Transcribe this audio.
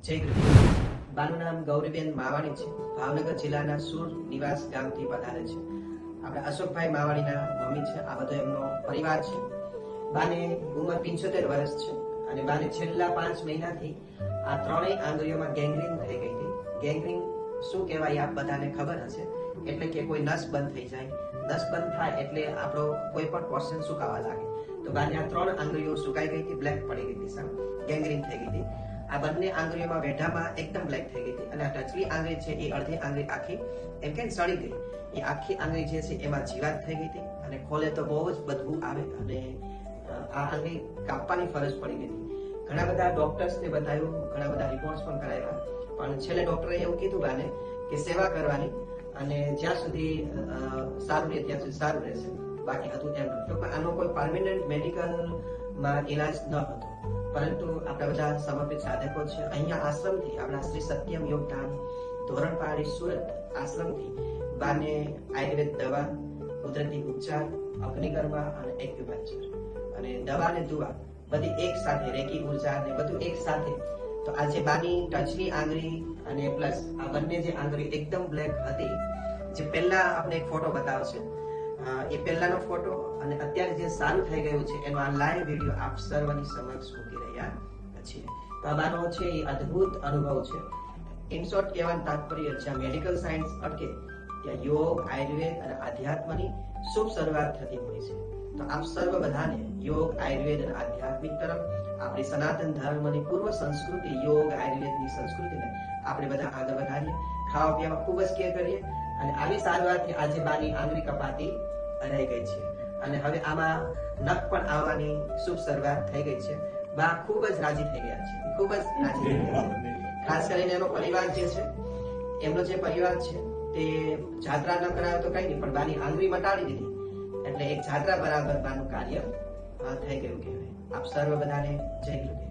જય ગૃહિણી. બાનું નામ ગૌરીબેન માવાણી છે. ભાવનગર જિલ્લાના સુર નિવાસ ગામથી પધારે છે. આપણા અશોકભાઈ માવાણીના મમ્મી છે. આ બધો એમનો પરિવાર છે. બાને ઉંમર 75 વર્ષ છે અને બાને છેલ્લા 5 મહિનાથી આ ત્રણેય આંગળીઓમાં ગેંગ્રીન થઈ ગઈ હતી. ગેંગ્રીન શું કહેવાય આપ બધાને ખબર હશે. એટલે કે કોઈ નસ બંધ થઈ જાય. નસ બંધ થાય એટલે આપણો કોઈ પણ પોર્શન સુકાવા લાગે. તો બાને આ 3 આંગળીઓ સુકાઈ ગઈ હતી, બ્લેક પડી ગઈ હતી, સાહેબ ગેંગ્રીન થઈ ગઈ હતી. આ બંને આંગળીઓમાં વેઢામાં એકદમ બ્લેક થઈ ગઈ હતી અને આ ટચલી આંગળી છે એ અડધી આંગળી આખી એમ કે સડી ગઈ. એ આખી આંગળી જે છે એમાં જીવાત થઈ ગઈ હતી અને ખોલે તો બહુ જ બદબુ આવે અને આ આંગળી કાપવાની ફરજ પડી ગઈ હતી. ઘણા બધા ડોક્ટર્સને બતાવ્યું, ઘણા બધા રિપોર્ટ્સ પણ કરાવ્યા, પણ છેલ્લે ડોક્ટરે એવું કીધું બાને કે સેવા કરવાની અને જ્યાં સુધી સારું રહે ત્યાં સુધી સારું રહેશે, બાકી હતું તેમ. ટૂંકમાં આનો કોઈ પરમેનન્ટ મેડિકલમાં ઇલાજ ન હતો, પરંતુ આપણા બધા સમર્પિત સાધકો છે. અહીંયા આશ્રમથી આપણા શ્રી સત્યમ યોગધામ ધોરણપાડી સુરત આશ્રમથી બાને આયુર્વેદ દવા, કુદરતી ઉપચાર, અગ્નિકર્મા અને એક્યુપંક્ચર અને દવા ને દુવા બધી એક સાથે, રેકી ઉર્જા ને બધું એક સાથે. તો આજે બાની ટચની આંગળી અને પ્લસ આ બંને જે આંગળી એકદમ બ્લેક હતી, જે પહેલા આપણે એક ફોટો બતાવશે, એ પહેલાનો ફોટો અને અત્યારે જે સારું થઈ ગયું છે એનો આ લાઈવ વિડીયો આપ સર્વની સમક્ષ મૂકી રહ્યા છીએ. તો આ બાનો છે એ અદ્ભુત અનુભવ છે. ઇન શોર્ટ કહેવાનું તાત્પર્ય, જ્યાં મેડિકલ સાયન્સ અટકે ત્યાં યોગ, આયુર્વેદ અને આધ્યાત્મની શુભ શરૂઆત થતી હોય છે. તો આપ સર્વ બધાને યોગ, આયુર્વેદ અને આધ્યાત્મિક તરફ આપણી સનાતન ધર્મની પૂર્વ સંસ્કૃતિ યોગ, આયુર્વેદની સંસ્કૃતિને આપણે બધા આગળ વધારીએ, ખાવા પીવામાં ખૂબ જ કેર કરીએ અને આવી સારવારથી આજે બાની આંગળી કપાતી રહી ગઈ છે અને હવે આમાં નખ પણ આવવાની શુભ શરૂઆત થઈ ગઈ છે. બા ખૂબ જ રાજી થઈ ગયા છે, ખૂબ જ રાજી થઈ ગયા છે. ખાસ કરીને એનો પરિવાર જે છે, એમનો જે પરિવાર છે તે જાત્રા ન કરાવે તો કઈ નહીં, પણ બાની આંગળી મટાડી દીધી એટલે એક જાત્રા બરાબર બાનું કાર્ય થઈ ગયું કહેવાય. આપ સર્વ બધાને જય ગૃહિણી.